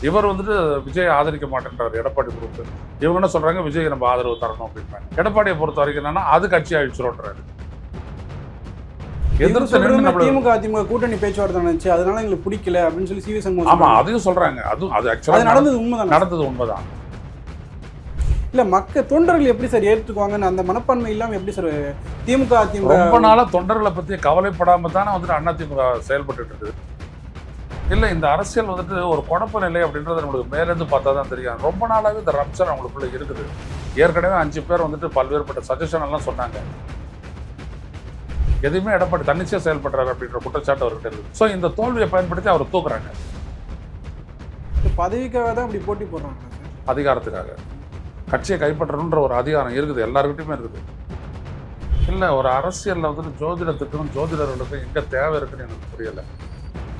இவர் வந்துட்டு விஜய் ஆதரிக்க மாட்டேன்றார் எடப்பாடி குரூப். இவங்க என்ன சொல்றாங்க, விஜய் நம்ம ஆதரவு தரணும் அப்படின்றாங்க. எடப்பாடியை பொறுத்த வரைக்கும் என்னன்னா அது கட்சி அழிச்சிரோன்றாரு. திமுக அதிமுக கூட்டணி பேச்சுவார்த்தை நடந்துச்சு, அதனால எங்களுக்கு பிடிக்கல அப்படின்னு சொல்லி சிவி சண்முகம். ஆமா, அதையும் சொல்றாங்க. அது ஆக்சுவலா நடந்தது உண்மைதான். இல்ல தொண்டர்கள் எப்படி சார் ஏற்றுக்குவாங்கன்னு அந்த மனப்பான்மை இல்லாம எப்படி சார் திமுக அதிமுக ரொம்ப நாளா தொண்டர்களை பத்தி கவலைப்படாம தானே வந்துட்டு அதிமுக செயல்பட்டு இருக்குது. இல்ல இந்த அரசியல் வந்துட்டு ஒரு குழப்ப நிலை அப்படின்றது நம்மளுக்கு மேலேருந்து பார்த்தா தான் தெரியும். ரொம்ப நாளாவே இந்த ரப்சர் அவங்களுக்குள்ள இருக்குது. ஏற்கனவே 5 பேர் வந்துட்டு பல்வேறுபட்ட சஜஷன் எல்லாம் சொன்னாங்க. எதுவுமே எடப்பாடி தன்னிச்சையா செயல்படுறாரு அப்படின்ற குற்றச்சாட்டு அவர்கிட்ட இருக்கு. ஸோ இந்த தோல்வியை பயன்படுத்தி அவர் தூக்குறாங்க. பதவிக்காக தான் அப்படி போட்டி போடுறாங்க. அதிகாரத்துக்காக கட்சியை கைப்பற்றணுன்ற ஒரு அதிகாரம் இருக்குது, எல்லாருக்கிட்டையுமே இருக்குது. இல்லை ஒரு அரசியலில் வந்துட்டு ஜோதிடத்துக்கும் ஜோதிடர்களுக்கும் எங்கே தேவை இருக்குன்னு எனக்கு புரியலை.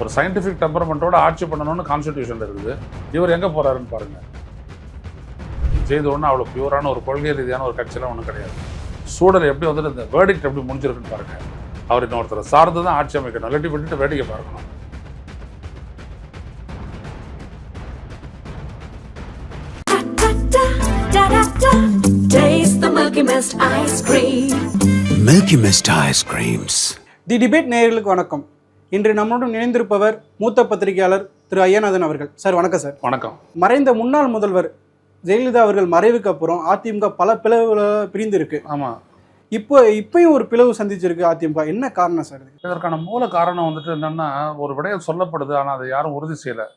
ஒரு சயின்டிஃபிக் டெம்பரமெண்ட்டோட ஆட்சி பண்ணணும்னு கான்ஸ்டிடியூஷன் இருக்குது. இவர் எங்கே போகிறாருன்னு பாருங்கள். செய்து ஒன்றும் அவ்வளோ பியூரான ஒரு கொள்கை ரீதியான ஒரு கட்சியெல்லாம் ஒன்றும் கிடையாது. சூழல் எப்படி வந்துட்டு இந்த வேர்டிக்ட் எப்படி முடிஞ்சிருக்குன்னு பாருங்கள். அவர் இன்னொருத்தரை சார்ந்து தான் ஆட்சி அமைக்கணும், இல்லாட்டி விட்டுட்டு வேடிக்கை பார்க்கணும். Taste the Milky Mist ice cream. Milky Mist ice creams. The debate நேயர்களுக்கு வணக்கம். இன்று நம்முடன் இணைந்திருப்பவர் மூத்த பத்திரிகையாளர் திரு ஐயநாதன் அவர்கள். சார் வணக்கம். சார் வணக்கம். மறைந்த முன்னாள் முதல்வர் ஜெயலலிதா அவர்கள் மறைவுக்கு அப்புறம் அதிமுக பல பிளவுகளை பிரிந்து இருக்கு. ஆமா, இப்பயும் ஒரு பிளவு சந்திச்சிருக்கு அதிமுக. என்ன காரணம் சார்? இதற்கான மூல காரணம் வந்துட்டு என்னன்னா, ஒரு விடயம் சொல்லப்படுது, ஆனால் அதை யாரும் உறுதி செய்யலை.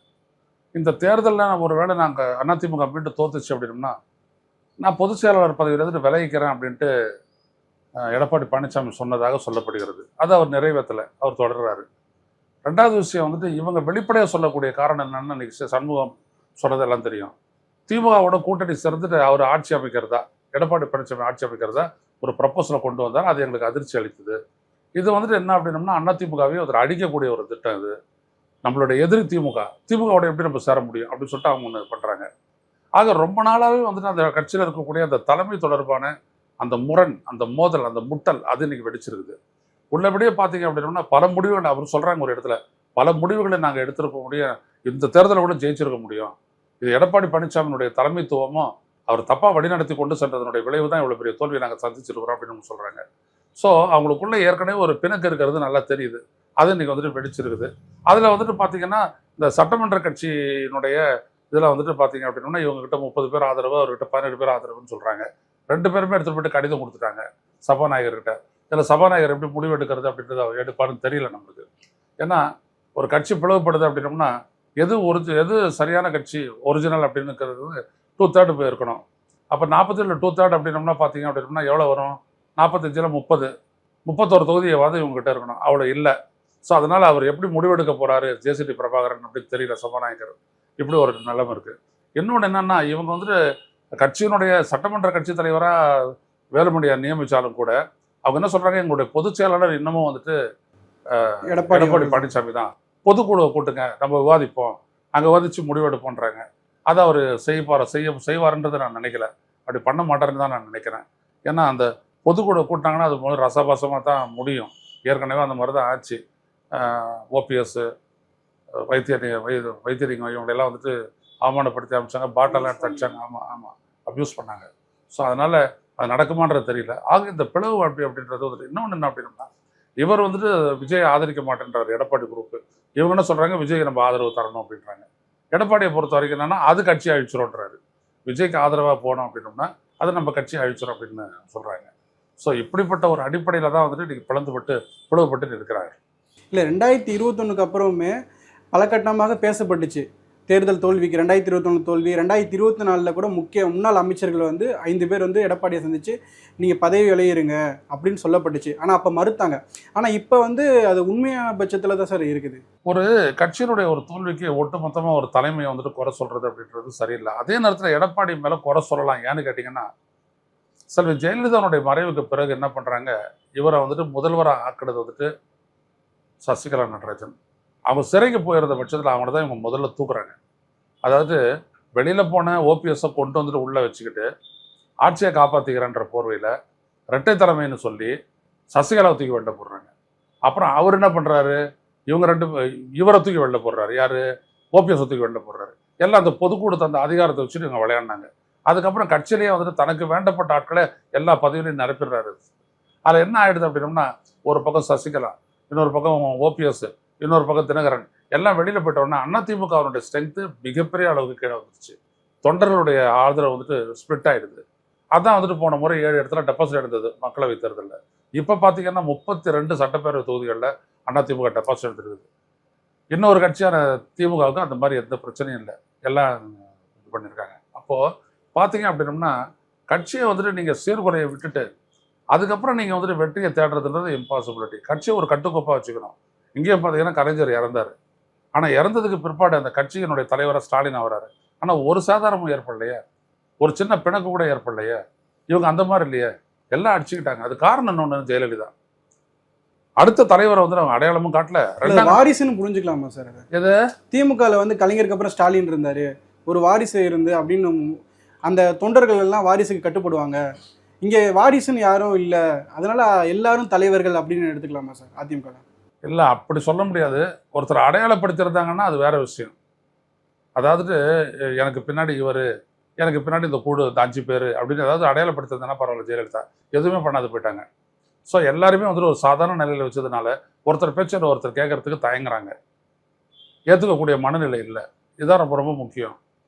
இந்த தேர்தலில் ஒரு வேளை நாங்கள் அதிமுக மீண்டும் தோத்துச்சு அப்படின்னோம்னா நான் பொதுச் செயலாளர் பதவியிலிருந்து விலகிக்கிறேன் அப்படின்ட்டு எடப்பாடி பழனிசாமி சொன்னதாக சொல்லப்படுகிறது. அது அவர் நிறைவேற்றலை, அவர் தொடர்றாரு. ரெண்டாவது விஷயம் வந்துட்டு இவங்க வெளிப்படையாக சொல்லக்கூடிய காரணம் என்னன்னு இன்னைக்கு சண்முகம் சொன்னதெல்லாம் தெரியும். திமுகவோட கூட்டணி சேர்ந்துட்டு அவர் ஆட்சி அமைக்கிறதா, எடப்பாடி பழனிசாமி ஆட்சி அமைக்கிறதா ஒரு ப்ரப்போசலை கொண்டு வந்தார். அது எங்களுக்கு அதிர்ச்சி அளித்தது. இது வந்துட்டு என்ன அப்படின்னோம்னா அதிமுகவையும் அதில் அடிக்கக்கூடிய ஒரு திட்டம். இது நம்மளுடைய எதிரி திமுகவோட எப்படி நம்ம சேர முடியும் அப்படின்னு சொல்லிட்டு அவங்க ஒன்று பண்ணுறாங்க. ஆக ரொம்ப நாளாகவே வந்துட்டு அந்த கட்சியில் இருக்கக்கூடிய அந்த தலைமை தொடர்பான அந்த முரண், அந்த மோதல், அந்த முட்டல் அது இன்னைக்கு வெடிச்சிருக்குது. உள்ளபடியே பார்த்தீங்க அப்படின்னா பல முடிவுகள் அவர் சொல்கிறாங்க. ஒரு இடத்துல பல முடிவுகளை நாங்கள் எடுத்திருக்க முடியும், இந்த தேர்தலை கூட ஜெயிச்சிருக்க முடியும். இது எடப்பாடி பழனிசாமியினுடைய தலைமைத்துவமும் அவர் தப்பாக வழிநடத்தி கொண்டு சென்றதனுடைய விளைவு தான் இவ்வளோ பெரிய தோல்வியை நாங்கள் சந்திச்சிருக்கிறோம் அப்படின்னு சொல்கிறாங்க. ஸோ அவங்களுக்குள்ளே ஏற்கனவே ஒரு பிணக்கு இருக்கிறது நல்லா தெரியுது. அது இன்னைக்கு வந்துட்டு வெடிச்சிருக்குது. அதில் வந்துட்டு பார்த்தீங்கன்னா இந்த சட்டமன்ற கட்சியினுடைய இதில் வந்துட்டு பார்த்தீங்க அப்படின்னா இவங்ககிட்ட 30 பேர் ஆதரவு, அவர்கிட்ட 17 பேர் ஆதரவுன்னு சொல்கிறாங்க. 2 பேருமே எடுத்துகிட்டு போயிட்டு கடிதம் கொடுத்துட்டாங்க சபாநாயகர்கிட்ட. இதில் சபாநாயகர் எப்படி முடிவு எடுக்கிறது அப்படின்றது அவர் எடுப்பாருன்னு தெரியல நம்மளுக்கு. ஏன்னா ஒரு கட்சி பிளவுபடுது அப்படின்னோம்னா எது சரியான கட்சி ஒரிஜினல் அப்படின்னு இருக்கிறது 2/3 போயிருக்கணும். அப்போ 47 2/3 அப்படின்னோம்னா பார்த்தீங்க அப்படின்னா எவ்வளோ வரும்? 45ல் 31 தொகுதியாவது இவங்ககிட்ட இருக்கணும். அவ்வளோ இல்லை. ஸோ அதனால் அவர் எப்படி முடிவெடுக்க போகிறாரு ஜேசிடி பிரபாகரன் அப்படின்னு தெரியல சபாநாயகர். இப்படி ஒரு நிலைமை இருக்குது. இன்னொன்று என்னென்னா இவங்க வந்துட்டு கட்சியினுடைய சட்டமன்ற கட்சி தலைவராக வேலுமணியை நியமித்தாலும் கூட அவங்க என்ன சொல்கிறாங்க, எங்களுடைய பொதுச் செயலாளர் இன்னமும் வந்துட்டு எடப்பாடி பழனிசாமி தான். பொதுக்குழுவை கூட்டுங்க, நம்ம விவாதிப்போம், அங்கே விவாதித்து முடிவெடுப்போன்றாங்க. அதை அவர் செய்வார்ன்றதை நான் நினைக்கல. அப்படி பண்ண மாட்டாருன்னு தான் நான் நினைக்கிறேன். ஏன்னா அந்த பொதுக்குழுவை கூட்டினாங்கன்னா அது முதல்ல ரசபாசமாக தான் முடியும். ஏற்கனவே அந்த மாதிரி தான் ஆச்சு. ஓபிஎஸ், வைத்தியலிங்கம் இவங்களெல்லாம் வந்துட்டு அவமானப்படுத்தி அமைச்சாங்க, பாட்டெல்லாம் எடுத்து அடிச்சாங்க. ஆமாம் அப்யூஸ் பண்ணாங்க. ஸோ அதனால் அது நடக்குமான்றது தெரியல. ஆக இந்த பிளவு அப்படின்றது வந்துட்டு இன்னொன்று என்ன அப்படின்னா, இவர் வந்துட்டு விஜய் ஆதரிக்க மாட்டேன்றார் எடப்பாடி குரூப். இவங்க என்ன சொல்கிறாங்க, விஜய் நம்ம ஆதரவு தரணும் அப்படின்றாங்க. எடப்பாடியை பொறுத்த வரைக்கும் என்னன்னா அது கட்சி அழிச்சிரோன்றாரு. விஜய்க்கு ஆதரவாக போனோம் அப்படின்னோம்னா அது நம்ம கட்சி அழிச்சிரும் அப்படின்னு சொல்கிறாங்க. ஸோ இப்படிப்பட்ட ஒரு அடிப்படையில் தான் வந்துட்டு இன்றைக்கி பிளவுபட்டு இருக்கிறார். இல்லை 2021க்கு அப்புறமே பல கட்டமாக பேசப்பட்டுச்சு தேர்தல் தோல்விக்கு. 2021 தோல்வி, 2024 கூட முன்னாள் அமைச்சர்கள் 5 பேர் எடப்பாடியை சந்திச்சு நீங்கள் பதவி விளையிருங்க அப்படின்னு சொல்லப்பட்டுச்சு. ஆனால் அப்போ மறுத்தாங்க. ஆனால் இப்போ அது உண்மையான பட்சத்தில் தான் சார் இருக்குது. ஒரு கட்சியினுடைய ஒரு தோல்விக்கு ஒட்டுமொத்தமாக ஒரு தலைமையை வந்துட்டு குறை சொல்கிறது அப்படின்றது சரியில்லை. அதே நேரத்தில் எடப்பாடி மேலே குறை சொல்லலாம். ஏன்னு கேட்டிங்கன்னா, செல்வி ஜெயலலிதாவுடைய மறைவுக்கு பிறகு என்ன பண்ணுறாங்க, இவரை வந்துட்டு முதல்வராக ஆக்கினது வந்துட்டு சசிகலா நடராஜன். அவங்க சிறைக்கு போயிருந்த பட்சத்தில் அவங்கள தான் இவங்க முதல்ல தூக்குறாங்க. அதாவது வெளியில் போன ஓபிஎஸ்ஸை கொண்டு வந்துட்டு உள்ளே வச்சுக்கிட்டு ஆட்சியை காப்பாற்றிக்கிறன்ற போர்வையில் இரட்டை தலைமைன்னு சொல்லி சசிகலாவை தூக்கி வெளில போடுறாங்க. அப்புறம் அவர் என்ன பண்ணுறாரு, இவரை தூக்கி வெளில போடுறாரு. யார்? ஓபிஎஸ் தூக்கி வெளில போடுறாரு. எல்லாம் அந்த பொதுக்கூடத்தை அந்த அதிகாரத்தை வச்சுட்டு இவங்க விளையாடினாங்க. அதுக்கப்புறம் கட்சியிலேயே வந்துட்டு தனக்கு வேண்டப்பட்ட ஆட்களை எல்லா பதவியிலையும் நிரப்பிடுறாரு. அதில் என்ன ஆயிடுது அப்படின்னோம்னா, ஒரு பக்கம் சசிகலா, இன்னொரு பக்கம் ஓபிஎஸ், இன்னொரு பக்கம் தினகரன் எல்லாம் வெளியில் போயிட்டோம்னா அதிமுக அவருடைய ஸ்ட்ரென்த்து மிகப்பெரிய அளவுக்கு கீழே வந்துருச்சு. தொண்டர்களுடைய ஆதரவு வந்துட்டு ஸ்ப்ளிட் ஆயிடுது. அதான் வந்துட்டு போன முறை 7 இடத்துல டெபாசிட் எடுத்தது மக்களவை தேர்தலில். இப்போ பார்த்தீங்கன்னா 32 சட்டப்பேரவை தொகுதிகளில் அதிமுக டெபாசிட் எடுத்துருக்குது. இன்னொரு கட்சியான திமுகவுக்கு அந்த மாதிரி எந்த பிரச்சனையும் இல்லை, எல்லாம் இது பண்ணியிருக்காங்க. அப்போது பார்த்தீங்க அப்படின்னோம்னா கட்சியை வந்துட்டு நீங்கள் சீர்குலையை விட்டுட்டு அதுக்கப்புறம் நீங்கள் வந்துட்டு வெற்றியை தேடுறதுன்றது இம்பாசிபிலிட்டி. கட்சியை ஒரு கட்டுக்கோப்பாக வச்சுக்கணும். இங்கேயும் பார்த்தீங்கன்னா கலைஞர் இறந்தார். ஆனால் இறந்ததுக்கு பிற்பாடு அந்த கட்சியினுடைய தலைவராக ஸ்டாலின் ஆகிறாரு. ஆனால் ஒரு சாதாரணமும் ஏற்படலையே, ஒரு சின்ன பிணக்கு கூட ஏற்படலையே. இவங்க அந்த மாதிரி இல்லையே, எல்லாம் அடிச்சுக்கிட்டாங்க. அது காரணம் இன்னொன்று, ஜெயலலிதா அடுத்த தலைவரை வந்து அவங்க அடையாளமும் காட்டல. வாரிசுன்னு புரிஞ்சுக்கலாமா சார்? எது திமுகவில் வந்து கலைஞருக்கு அப்புறம் ஸ்டாலின் இருந்தாரு, ஒரு வாரிசு இருந்து அப்படின்னு அந்த தொண்டர்கள் எல்லாம் வாரிசுக்கு கட்டுப்படுவாங்க. இங்கே வாரிசுன்னு யாரும் இல்லை, அதனால எல்லாரும் தலைவர்கள் அப்படின்னு எடுத்துக்கலாமா சார் அதிமுக? இல்லை, அப்படி சொல்ல முடியாது. ஒருத்தர் அடையாளப்படுத்திருந்தாங்கன்னா அது வேற விஷயம். அதாவது எனக்கு பின்னாடி இவர், எனக்கு பின்னாடி இந்த கூடு, இந்த 5 பேர் அப்படின்னு ஏதாவது அடையாளப்படுத்திருந்தாங்கன்னா பரவாயில்ல. ஜெயலலிதா எதுவுமே பண்ணாது போயிட்டாங்க. ஸோ எல்லாருமே வந்துட்டு ஒரு சாதாரண நிலையில் வச்சதுனால ஒருத்தர் பேச்சு ஒருத்தர் கேட்கறதுக்கு தயங்குறாங்க, ஏற்றுக்கக்கூடிய மனநிலை இல்லை. இதுதான் ரொம்ப ரொம்ப முக்கியம்.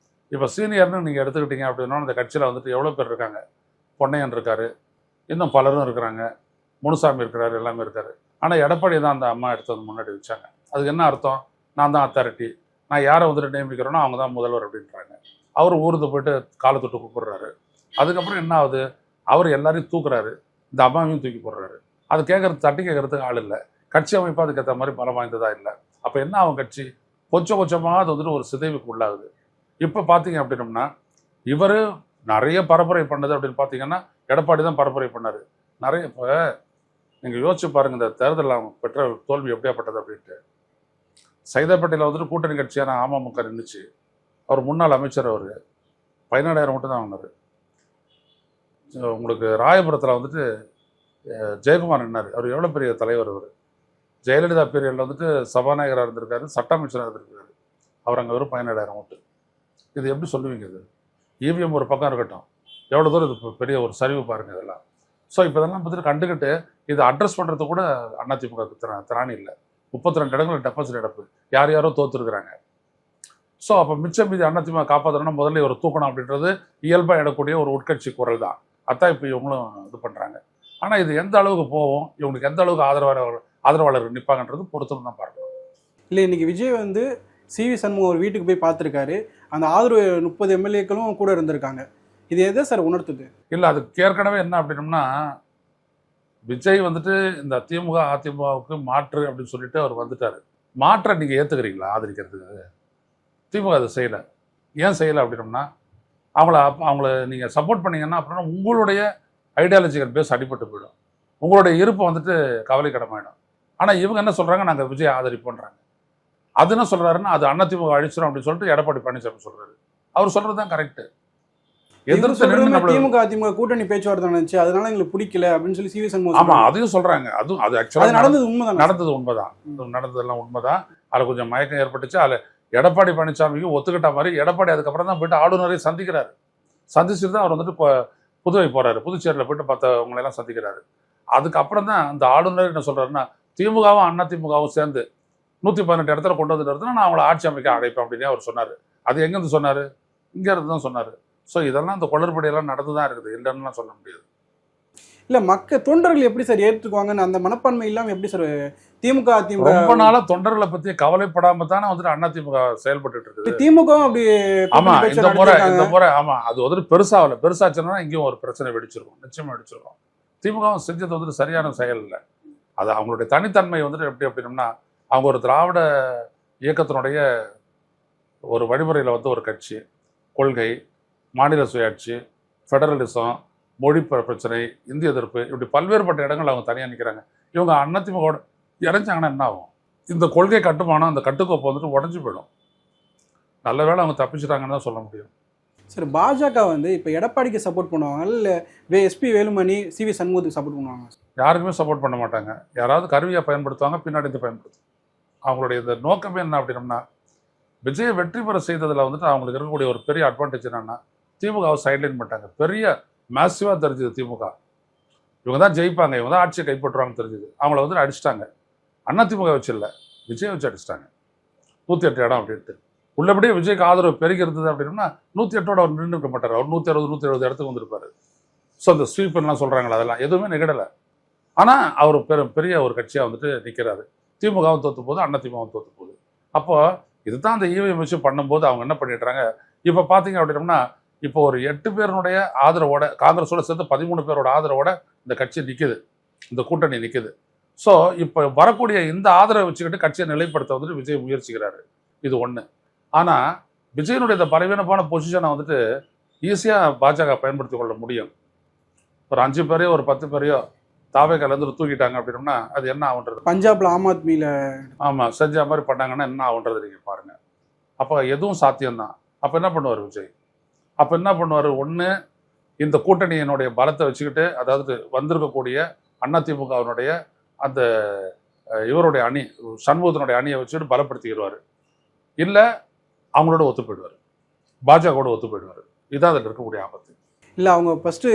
இப்போ சீனியர்னு நீங்கள் எடுத்துக்கிட்டீங்க அப்படின்னா அந்த கட்சியில் வந்துட்டு எவ்வளோ பேர் இருக்காங்க. பொன்னையன் இருக்காரு, இன்னும் பலரும் இருக்கிறாங்க, முனுசாமி இருக்கிறாரு, எல்லாமே இருக்காரு. ஆனால் எடப்பாடி தான் அந்த அம்மா எடுத்து வந்து முன்னாடி வச்சாங்க. அதுக்கு என்ன அர்த்தம்? நான் தான் அத்தாரிட்டி, நான் யாரை வந்துட்டு நியமிக்கிறேனோ அவங்க தான் முதல்வர் அப்படின்றாங்க. அவர் ஊருக்கு போயிட்டு காலை தொட்டு கூப்பிடுறாரு. அதுக்கப்புறம் என்ன ஆகுது? அவர் எல்லாரையும் தூக்குறாரு, இந்த அம்மாவையும் தூக்கி போடுறாரு. அது கேட்கறது, தட்டி கேட்கறதுக்கு ஆள் இல்லை. கட்சி அமைப்பு அதுக்கேற்ற மாதிரி பலம் வாய்ந்ததா இல்லை. அப்போ என்ன ஆகும்? கட்சி கொஞ்சம் கொஞ்சமாக அது வந்துட்டு ஒரு சிதைவுக்கு உள்ளாகுது. இப்போ பார்த்தீங்க அப்படின்னோம்னா இவர் நிறைய பரப்புரை பண்ணது அப்படின்னு பார்த்தீங்கன்னா எடப்பாடி தான் பரப்புரை பண்ணார் நிறைய. இப்போ நீங்கள் யோசிச்சு பாருங்க, இந்த தேர்தலில் அவங்க பெற்ற தோல்வி எப்படியாப்பட்டது அப்படின்ட்டு. சைதாப்பேட்டையில் வந்துட்டு கூட்டணி கட்சியான அமமுக நின்றுச்சு. அவர் முன்னாள் அமைச்சர், அவர் 17,000 மட்டும் தான் வாங்கினார். உங்களுக்கு ராயபுரத்தில் வந்துட்டு ஜெயக்குமார் நின்னார். அவர் எவ்வளோ பெரிய தலைவர். அவர் ஜெயலலிதா பீரியடில் வந்துட்டு சபாநாயகராக இருந்திருக்காரு, சட்ட அமைச்சராக இருந்திருக்காரு. அவர் அங்கே வெறும் 17,000 ஓட்டு. இது எப்படி சொல்லுவீங்க? இது இவிஎம் ஒரு பக்கம் இருக்கட்டும், எவ்வளோ தூரம் இது பெரிய ஒரு சரிவு பாருங்கள் இதெல்லாம். ஸோ இப்போ இதெல்லாம் பார்த்துட்டு கண்டுக்கிட்டு இதை அட்ரஸ் பண்ணுறது கூட அதிமுக திராணி இல்லை. 32 இடங்கள் டெபாசிட் இழப்பு, யார் யாரோ தோற்றுருக்குறாங்க. ஸோ அப்போ மிச்சம் மீதி அதிமுக காப்பாற்றணும்னா முதல்ல இவர் தூக்கணும் அப்படின்றது இயல்பாக இடக்கூடிய ஒரு உட்கட்சி குரல் தான். அதான் இப்போ இவங்களும் இது பண்ணுறாங்க. ஆனால் இது எந்த அளவுக்கு போகும், இவங்களுக்கு எந்த அளவுக்கு ஆதரவாளர்கள் நிற்பாங்கன்றது பொறுத்து தான் பார்க்கணும். இல்லை, இன்னைக்கு விஜய் வந்து சிவி சண்முகம் ஒரு வீட்டுக்கு போய் பார்த்துருக்காரு. அந்த ஆதரவு 30 எம்எல்ஏக்களும் கூட இருந்திருக்காங்க. இது எதை சார் உணர்த்துது? இல்லை, அதுக்கு ஏற்கனவே என்ன அப்படின்னம்னா விஜய் வந்துட்டு இந்த திமுக அதிமுகவுக்கு மாற்று அப்படின்னு சொல்லிட்டு அவர் வந்துட்டார். மாற்றை நீங்கள் ஏற்றுக்கிறீங்களா ஆதரிக்கிறதுக்கு? திமுக அதை செய்யலை. ஏன் செய்யலை அப்படின்னம்னா அவங்கள நீங்கள் சப்போர்ட் பண்ணீங்கன்னா அப்படின்னா உங்களுடைய ஐடியாலஜிக்கல் பேஸ் அடிபட்டு போயிடும், உங்களுடைய இருப்பு வந்துட்டு கவலைக்கிடமாயிடும். ஆனால் இவங்க என்ன சொல்கிறாங்க, நாங்கள் விஜய் ஆதரிப்போன்றாங்க. அது என்ன சொல்கிறாருன்னா அது அதிமுக அழிச்சிடும் அப்படின்னு சொல்லிட்டு எடப்பாடி பழனிசாமி சொல்கிறாரு. அவர் சொல்கிறது தான் கரெக்டு. திமுக அதிமுக கூட்டணி பேச்சுவார்த்தை நடந்துச்சு, அதனால எங்களுக்கு பிடிக்கல அப்படின்னு சொல்லி சிவி சண்முகம். ஆமா, அதையும் சொல்றாங்க. அது ஆக்சுவலா நடந்தது உண்மைதான். நடந்ததெல்லாம் உண்மைதான். அதுல கொஞ்சம் மயக்கம் ஏற்பட்டுச்சு. அதுல எடப்பாடி பழனிசாமிக்கு ஒத்துக்கிட்ட மாதிரி எடப்பாடி அதுக்கப்புறம் தான் போயிட்டு ஆளுநரை சந்திக்கிறாரு. சந்திச்சுட்டு தான் அவர் வந்துட்டு புதுவை போறாரு. புதுச்சேரியில் போயிட்டு பார்த்தவங்களை எல்லாம் சந்திக்கிறாரு. அதுக்கப்புறம் தான் அந்த ஆளுநர் என்ன சொல்றாருன்னா திமுகவும் அதிமுகவும் சேர்ந்து 118 இடத்துல கொண்டு வந்துட்டு நான் அவங்கள ஆட்சி அமைக்க அழைப்பேன் அப்படின்னு அவர் சொன்னார். அது எங்கேருந்து சொன்னார்? இங்கே இருந்து தான் சொன்னார். ஸோ இதெல்லாம் இந்த குளறுபடியெல்லாம் நடந்து தான் இருக்குது, இல்லைன்னுலாம் சொல்ல முடியாது. இல்லை, தொண்டர்கள் எப்படி சார் ஏற்றுக்குவாங்கன்னு அந்த மனப்பான்மை இல்லாமல் எப்படி சார் திமுக அதிமுக ரொம்ப நாளாக தொண்டர்களை பற்றி கவலைப்படாம தானே வந்துட்டு அதிமுக செயல்பட்டு இருக்குது. திமுகவும் அப்படி ஆமா, இந்த முறை ஆமா, அது வந்துட்டு பெருசாகல. பெருசாச்சுன்னா இங்கேயும் ஒரு பிரச்சனை வெடிச்சிருக்கும், நிச்சயமா வெடிச்சிருக்கும். திமுகவும் செஞ்சது வந்துட்டு சரியான செயல் இல்லை. அது அவங்களுடைய தனித்தன்மை வந்துட்டு எப்படி அப்படின்னம்னா அவங்க ஒரு திராவிட இயக்கத்தினுடைய ஒரு வழிமுறையில் வந்து ஒரு கட்சி, கொள்கை, மாநில சுயாட்சி, ஃபெடரலிசம், மொழி பிரச்சனை, இந்திய எதிர்ப்பு, இப்படி பல்வேறுபட்ட இடங்கள் அவங்க தனியாக நிற்கிறாங்க. இவங்க அதிமுக இறஞ்சாங்கன்னா என்ன ஆகும்? இந்த கொள்கை கட்டுமானம், அந்த கட்டுக்கோப்பை வந்துட்டு உடஞ்சி போயிடும். நல்ல வேளை அவங்க தப்பிச்சிட்டாங்கன்னு தான் சொல்ல முடியும். சரி, பாஜக வந்து இப்போ எடப்பாடிக்கு சப்போர்ட் பண்ணுவாங்க, இல்லை எஸ்பி வேலுமணி, சிவி சண்முகத்துக்கு சப்போர்ட் பண்ணுவாங்க? யாருக்குமே சப்போர்ட் பண்ண மாட்டாங்க. யாராவது கருவியாக பயன்படுத்துவாங்க, பின்னாடி இருந்து பயன்படுத்தும். அவங்களுடைய இந்த நோக்கமே என்ன அப்படின்னம்னா விஜயை வெற்றி பெற செய்ததில் வந்துட்டு அவங்களுக்கு இருக்கக்கூடிய ஒரு பெரிய அட்வான்டேஜ் என்னன்னா திமுகவை சைட்லைன் பண்ணிட்டாங்க. பெரிய மேசிவாக தெரிஞ்சுது திமுக. இவங்க தான் ஜெயிப்பாங்க, இவங்க தான் ஆட்சியை கைப்பற்றுவாங்கன்னு தெரிஞ்சுது. அவங்கள வந்துட்டு அடிச்சிட்டாங்க. அதிமுக வச்சு இல்லை, விஜய் வச்சு அடிச்சிட்டாங்க. 108 இடம் அப்படின்ட்டு. உள்ளபடியே விஜய்க்கு ஆதரவு பெருகி இருந்தது அப்படின்னா 108ஓட அவர் நின்று இருக்க மாட்டார். அவர் 160 170 இடத்துக்கு வந்திருப்பாரு. ஸோ அந்த ஸ்வீப்பர்லாம் சொல்கிறாங்களா, அதெல்லாம் எதுவுமே நிகழலை. ஆனால் அவர் பெரிய ஒரு கட்சியாக வந்துட்டு நிற்கிறாரு. திமுகவும் தோற்று போகுது, அதிமுகவும் தோற்று போகுது. அப்போ இதுதான் அந்த ஈவிஎம் வச்சு பண்ணும்போது அவங்க என்ன பண்ணிடுறாங்க, இப்போ பார்த்தீங்க அப்படின்னம்னா இப்போ ஒரு 8 பேருடைய ஆதரவோட, காங்கிரஸோட சேர்த்து 13 பேரோட ஆதரவோட இந்த கட்சி நிற்குது, இந்த கூட்டணி நிற்குது. ஸோ இப்போ வரக்கூடிய இந்த ஆதரவை வச்சுக்கிட்டு கட்சியை நிலைப்படுத்த வந்துட்டு விஜய் முயற்சிக்கிறாரு. இது ஒன்று. ஆனால் விஜயனுடைய இந்த பலவீனமான பொசிஷனை வந்துட்டு ஈஸியாக பாஜக பயன்படுத்தி கொள்ள முடியும். ஒரு 5 பேரையோ ஒரு 10 பேரையோ தாவே கலந்து தூக்கிட்டாங்க அப்படின்னா அது என்ன ஆகுன்றது. பஞ்சாப்ல ஆம் ஆத்மியில ஆமாம் செஞ்ச மாதிரி பண்ணாங்கன்னா என்ன ஆகுன்றது நீங்கள் பாருங்கள். அப்போ எதுவும் சாத்தியம்தான். அப்போ என்ன பண்ணுவார் விஜய்? அப்போ என்ன பண்ணுவார்? ஒன்று, இந்த கூட்டணியினுடைய பலத்தை வச்சுக்கிட்டு, அதாவது வந்திருக்கக்கூடிய அதிமுகவினுடைய அந்த இவருடைய அணி, சண்முகத்தினுடைய அணியை வச்சுக்கிட்டு பலப்படுத்திடுவார். இல்லை அவங்களோட ஒத்து போயிடுவார், பாஜகவோட ஒத்து போயிடுவார். இதான் அதில் இருக்கக்கூடிய ஆபத்து. இல்லை, அவங்க ஃபஸ்ட்டு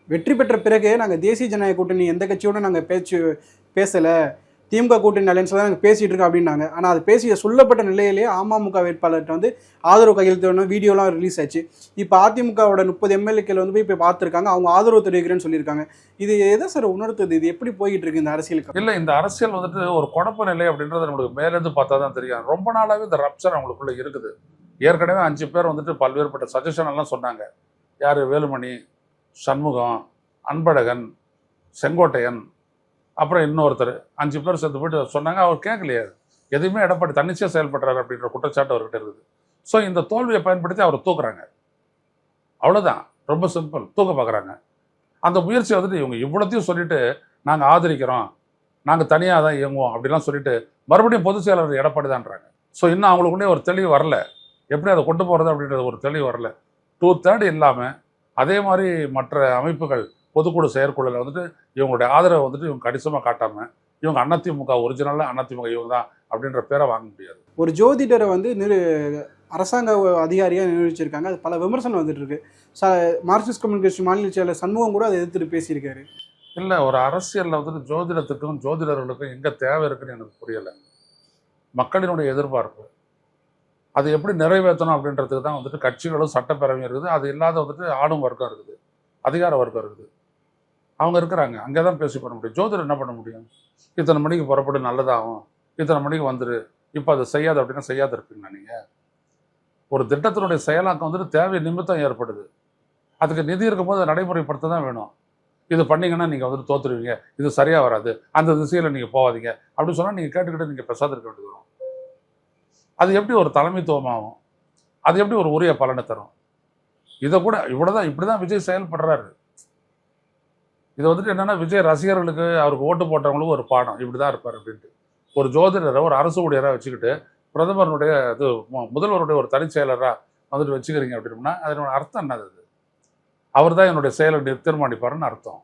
வெற்றி பெற்ற பிறகு நாங்கள் தேசிய ஜனநாயக கூட்டணி எந்த கட்சியோட நாங்கள் பேசலை, திமுக கூட்டணி அலையன்ஸில் தான் நாங்கள் பேசிகிட்டு இருக்கோம் அப்படின்னாங்க. ஆனால் அது சொல்லப்பட்ட நிலையிலேயே அமமுக வேட்பாளர்கிட்ட வந்து ஆதரவு கையெழுத்து வீடியோலாம் ரிலீஸ் ஆச்சு. இப்போ அதிமுகவோட 30 எம்எல்ஏக்கள் வந்து போய் பார்த்துருக்காங்க, அவங்க ஆதரவு தெரிவிக்கிறேன்னு சொல்லியிருக்காங்க. இது எதை சார் உணர்த்துது? இது எப்படி போய்கிட்டு இருக்கு இந்த அரசியலுக்கு? இல்லை, இந்த அரசியல் வந்துட்டு ஒரு குழப்ப நிலை அப்படின்றது நம்மளுக்கு மேலேருந்து பார்த்தா தான் தெரியும். ரொம்ப நாளாகவே இந்த ரப்சர் அவங்களுக்குள்ள இருக்குது. ஏற்கனவே 5 பேர் வந்துட்டு பல்வேறுபட்ட சஜஷன் எல்லாம் சொன்னாங்க. யார்? வேலுமணி, சண்முகம், அன்பழகன், செங்கோட்டையன், அப்புறம் இன்னொருத்தர், 5 பேர் சேர்த்து போயிட்டு சொன்னாங்க. அவர் கேட்கலையே, எதுவுமே எடப்பாடி தன்னிச்சையாக செயல்படுறாரு அப்படின்ற குற்றச்சாட்டு அவர்கிட்ட இருக்குது. ஸோ இந்த தோல்வியை பயன்படுத்தி அவரை தூக்குறாங்க. அவ்வளோதான், ரொம்ப சிம்பிள். தூக்க பார்க்குறாங்க. அந்த முயற்சியை வந்துட்டு இவங்க இவ்வளோத்தையும் சொல்லிட்டு நாங்கள் ஆதரிக்கிறோம், நாங்கள் தனியாக தான் இயங்குவோம் அப்படிலாம் சொல்லிட்டு மறுபடியும் பொதுச் செயலாளர் எடப்பாடி தான்றாங்க. ஸோ இன்னும் அவங்களுக்குள்ளே ஒரு தெளிவு வரல, எப்படி அதை கொண்டு போகிறது அப்படின்றது ஒரு தெளிவு வரல. 2/3 இல்லாமல் அதே மாதிரி மற்ற அமைப்புகள் பொதுக்குழு செயற்குழுவில் வந்துட்டு இவங்களுடைய ஆதரவை வந்துட்டு இவங்க கணிசமாக காட்டாமல் இவங்க அதிமுக ஒரிஜினலாக அதிமுக இவங்க தான் அப்படின்ற பேரை வாங்க முடியாது. ஒரு ஜோதிடரை வந்து அரசாங்க அதிகாரியாக நிர்வகிச்சிருக்காங்க. அது பல விமர்சனம் வந்துட்டு இருக்கு. மார்க்சிஸ்ட் கம்யூனிஸ்ட் மாநில செயலர் சண்முகம் கூட அதை எதிர்த்து பேசியிருக்காரு. இல்லை, ஒரு அரசியலில் வந்துட்டு ஜோதிடத்துக்கும் ஜோதிடர்களுக்கும் எங்கே தேவை இருக்குன்னு எனக்கு புரியலை. மக்களினுடைய எதிர்பார்ப்பு அது எப்படி நிறைவேற்றணும் அப்படின்றதுக்கு தான் வந்துட்டு கட்சிகளும் சட்டப்பேரவையும் இருக்குது. அது இல்லாத வந்துட்டு ஆளும் வர்க்கம் இருக்குது, அதிகார வர்க்கம் இருக்குது. அவங்க இருக்கிறாங்க, அங்கே தான் பேசி பண்ண முடியும். ஜோதிடர் என்ன பண்ண முடியும்? இத்தனை மணிக்கு புறப்பட்டு நல்லதாகும், இத்தனை மணிக்கு வந்துரு, இப்போ அதை செய்யாது அப்படின்னா செய்யாது இருப்பீங்களா நீங்கள்? ஒரு திட்டத்தினுடைய செயலாக்கம் வந்துட்டு தேவை நிமித்தம் ஏற்படுது. அதுக்கு நிதி இருக்கும்போது அதை நடைமுறைப்படுத்த தான் வேணும். இது பண்ணிங்கன்னா நீங்கள் வந்துட்டு தோற்றுருவீங்க, இது சரியாக வராது, அந்த திசையில் நீங்கள் போகாதீங்க அப்படின்னு சொன்னால் நீங்கள் கேட்டுக்கிட்டு நீங்கள் பெசாத இருக்க வேண்டியது வரும். அது எப்படி ஒரு தலைமைத்துவமாகும்? அது எப்படி ஒரு உரிய பலனை தரும்? இதை கூட இவ்வளோதான், இப்படி தான் விஜய் செயல்படுறாரு. இதை வந்துட்டு என்னென்னா விஜய் ரசிகர்களுக்கு, அவருக்கு ஓட்டு போட்டவங்களுக்கும் ஒரு பாடம், இப்படி தான் இருப்பார் அப்படின்ட்டு. ஒரு ஜோதிடரை ஒரு அரசு ஊழியராக வச்சுக்கிட்டு பிரதமருடைய இது முதல்வருடைய ஒரு தனி செயலராக வந்துட்டு வச்சுக்கிறீங்க அப்படின்னா அதனோட அர்த்தம் என்னது? அவர் தான் என்னுடைய செயலை தீர்மானிப்பாருன்னு அர்த்தம்.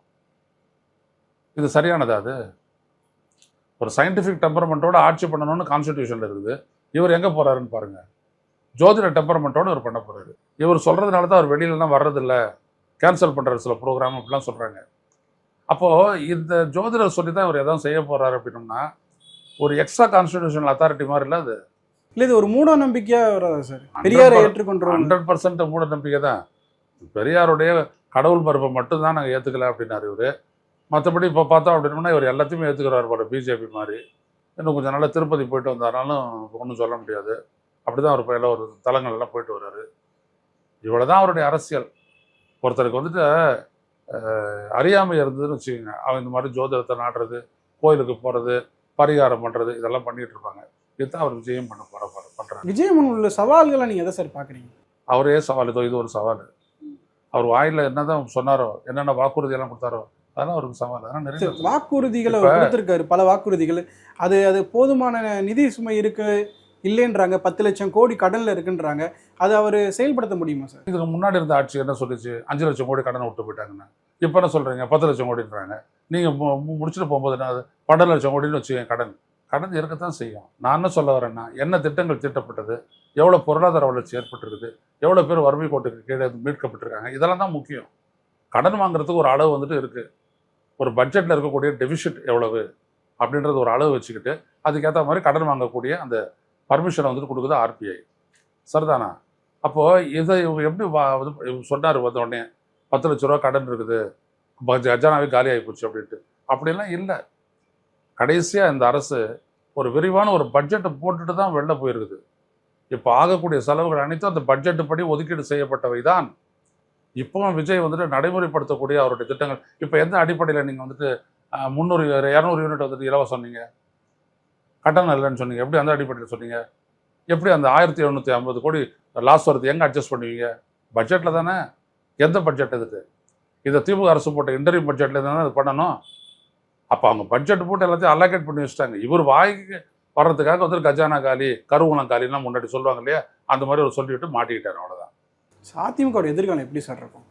இது சரியானதா? அது ஒரு சயின்டிஃபிக் டெம்பரமெண்ட்டோட ஆட்சி பண்ணணும்னு கான்ஸ்டிடியூஷனில் இருக்குது. இவர் எங்கே போகிறாருன்னு பாருங்கள். ஜோதிட டெம்பரமெண்ட்டோடு இவர் பண்ண போகிறாரு. இவர் சொல்கிறதுனால தான் அவர் வெளியிலலாம் வர்றதில்லை, கேன்சல் பண்ணுறாரு சில ப்ரோக்ராம் அப்படிலாம் சொல்கிறாங்க. அப்போது இந்த ஜோதிடர் சொல்லி தான் இவர் எதாவது செய்ய போகிறாரு அப்படின்னோம்னா ஒரு எக்ஸ்ட்ரா கான்ஸ்டிடியூஷனல் அத்தாரிட்டி மாதிரி இல்லை அது. இல்லை, இது ஒரு மூட நம்பிக்கையாக வராதா சார்? பெரியாரை ஏற்றுக்கொண்டோம். 100% மூட நம்பிக்கை தான். பெரியாருடைய கடவுள் மறுப்பை மட்டும்தான் நாங்கள் ஏற்றுக்கல அப்படின்னாரு இவர். மற்றபடி இப்போ பார்த்தோம் அப்படின்னா இவர் எல்லாத்தையுமே ஏற்றுக்கிறார் போல, பிஜேபி மாதிரி. இன்னும் கொஞ்சம் நாள் திருப்பதி போயிட்டு வந்தாராலும் ஒன்றும் சொல்ல முடியாது. அப்படி தான் அவர் எல்லாம் ஒரு தலங்கள்லாம் போயிட்டு வர்றாரு. இவ்வளோ தான் அவருடைய அரசியல். ஒருத்தருக்கு வந்துட்டு அறியாமை இருந்ததுன்னு வச்சுக்கோங்க, அவன் இந்த மாதிரி ஜோதிடத்தை நாடுறது, கோயிலுக்கு போகிறது, பரிகாரம் பண்ணுறது, இதெல்லாம் பண்ணிகிட்டு இருப்பாங்க. இதுதான் அவர் விஜயம் பண்ணுறாரு. விஜயம் உள்ள சவால்களை நீங்கள் எதை சார் பார்க்குறீங்க? அவரே சவால், இது ஒரு சவால். அவர் வாயில் என்னதான் சொன்னாரோ, என்னென்ன வாக்குறுதியெல்லாம் கொடுத்தாரோ அதெல்லாம் அவருக்கு சவால். அதனால் நிறைய வாக்குறுதிகளை கொடுத்துருக்காரு, பல வாக்குறுதிகள். அது போதுமான நிதி சுமை இருக்கு இல்லைன்றாங்க. 10 லட்சம் கோடி கடனில் இருக்குன்றாங்க. அதை அவர் செயல்படுத்த முடியுமா சார்? இதுக்கு முன்னாடி இருந்த ஆட்சி என்ன சொல்லிச்சு? 5 லட்சம் கோடி கடனை விட்டு போயிட்டாங்கன்னு. இப்போ என்ன சொல்கிறீங்க? 10 லட்சம் கோடின்றாங்க. நீங்கள் முடிச்சுட்டு போகும்போது என்ன, 12 லட்சம் கோடின்னு வச்சுக்கோங்க கடன். கடன் இருக்கத்தான் செய்யும். நான் என்ன சொல்ல வரேன்னா, என்ன திட்டங்கள் தீட்டப்பட்டது, எவ்வளோ பொருளாதார வளர்ச்சி ஏற்பட்டிருக்குது, எவ்வளோ பேர் வறுமை கோட்டுக்கு கீழே மீட்கப்பட்டிருக்காங்க, இதெல்லாம் தான் முக்கியம். கடன் வாங்குறதுக்கு ஒரு அளவு வந்துட்டு இருக்குது. ஒரு பட்ஜெட்டில் இருக்கக்கூடிய டெபிசிட் எவ்வளவு அப்படின்றது ஒரு அளவு வச்சுக்கிட்டு அதுக்கேற்ற மாதிரி கடன் வாங்கக்கூடிய அந்த பர்மிஷனை வந்துட்டு கொடுக்குது ஆர்பிஐ. சரிதானா? அப்போது இதை இவங்க எப்படி சொன்னார் வந்த உடனே 10 லட்ச ரூபா கடன் இருக்குது, கஜானாவே காலி ஆகி போச்சு அப்படின்ட்டு. அப்படிலாம் இல்லை. கடைசியாக இந்த அரசு ஒரு விரிவான ஒரு பட்ஜெட்டை போட்டுட்டு தான் வெளில போயிருக்குது. இப்போ ஆகக்கூடிய செலவுகள் அனைத்தும் அந்த பட்ஜெட்டு படி ஒதுக்கீடு செய்யப்பட்டவை தான். இப்போவும் விஜய் வந்துட்டு நடைமுறைப்படுத்தக்கூடிய அவருடைய திட்டங்கள். இப்போ எந்த அடிப்படையில் நீங்கள் வந்துட்டு 300 200 யூனிட் வந்துட்டு இலவசம் சொன்னீங்க, கட்டணம் இல்லைன்னு சொன்னீங்க? எப்படி அந்த அடிப்படையில் சொன்னீங்க? எப்படி அந்த 1750 கோடி லாஸ் வருது எங்கே அட்ஜஸ்ட் பண்ணுவீங்க? பட்ஜெட்டில் தானே. எந்த பட்ஜெட் இதுக்கு? இதை திமுக அரசு போட்ட இன்டர்வியூ பட்ஜெட்டில் தானே அது பண்ணணும். அப்போ அவங்க பட்ஜெட் போட்டு எல்லாத்தையும் அலோகேட் பண்ணி வச்சுட்டாங்க. இவர் வாய்க்கு வர்றதுக்காக வந்துட்டு கஜானா காலி, கருவூலம் காலிலாம் முன்னாடி சொல்லுவாங்க இல்லையா, அந்த மாதிரி ஒரு சொல்லிவிட்டு மாட்டிக்கிட்டார். அவ்வளோதான். அதிமுக எதிர்காலம் எப்படி சார் இருக்கும்?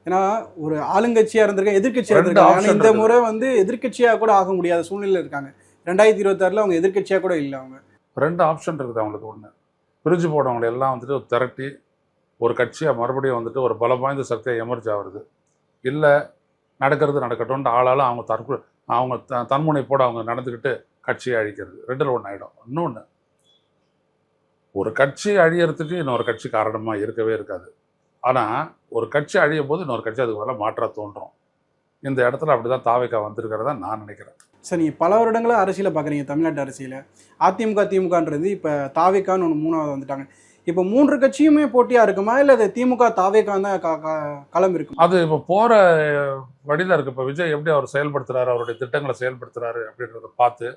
ஏன்னா ஒரு ஆளுங்கட்சியா இருந்திருக்காங்க, எதிர்கட்சியா இருந்திருக்காங்க. ஆனால் இந்த முறை வந்து எதிர்கட்சியா கூட ஆக முடியாத சூழ்நிலையில் இருக்காங்க. 2026 அவங்க எதிர்கட்சியா கூட இல்லை. அவங்க 2 ஆப்ஷன் இருக்குது அவங்களுக்கு. ஒன்று, பிரிஞ்சு போனவங்களை எல்லாம் வந்துட்டு திரட்டி ஒரு கட்சியாக மறுபடியும் வந்துட்டு ஒரு பலம் வாய்ந்த சக்தியாக எமர்ஜ் ஆகுறது. இல்லை நடக்கிறது நடக்கட்டும்னு ஆளாலும் அவங்க தன்முனைப்போடு அவங்க நடந்துக்கிட்டு கட்சியை அழிக்கிறது. 2ல் 1 ஆகிடும். இன்னொன்று, ஒரு கட்சி அழியறதுக்கு இன்னொரு கட்சி காரணமாக இருக்கவே இருக்காது. ஆனால் ஒரு கட்சி அழியும் போது இன்னொரு கட்சி அதுக்கு மேலே மாற்ற தோன்றும். இந்த இடத்துல அப்படி தான் தாவேக்கா வந்திருக்கிறதா நான் நினைக்கிறேன். சார், நீங்கள் பல வருடங்களாக அரசியலை பார்க்குறீங்க, தமிழ்நாட்டு அரசியலை. அதிமுக திமுகன்றது இப்போ தாவேக்கான்னு ஒன்று 3வது வந்துட்டாங்க. இப்போ 3 கட்சியுமே போட்டியாக இருக்குமா, இல்லை அது திமுக தாவேக்கான் தான் களம் இருக்கும்? அது இப்போ போகிற வழியில் இருக்குது. இப்போ விஜய் எப்படி அவர் செயல்படுத்துகிறாரு, அவருடைய திட்டங்களை செயல்படுத்துகிறாரு அப்படின்றத பார்த்து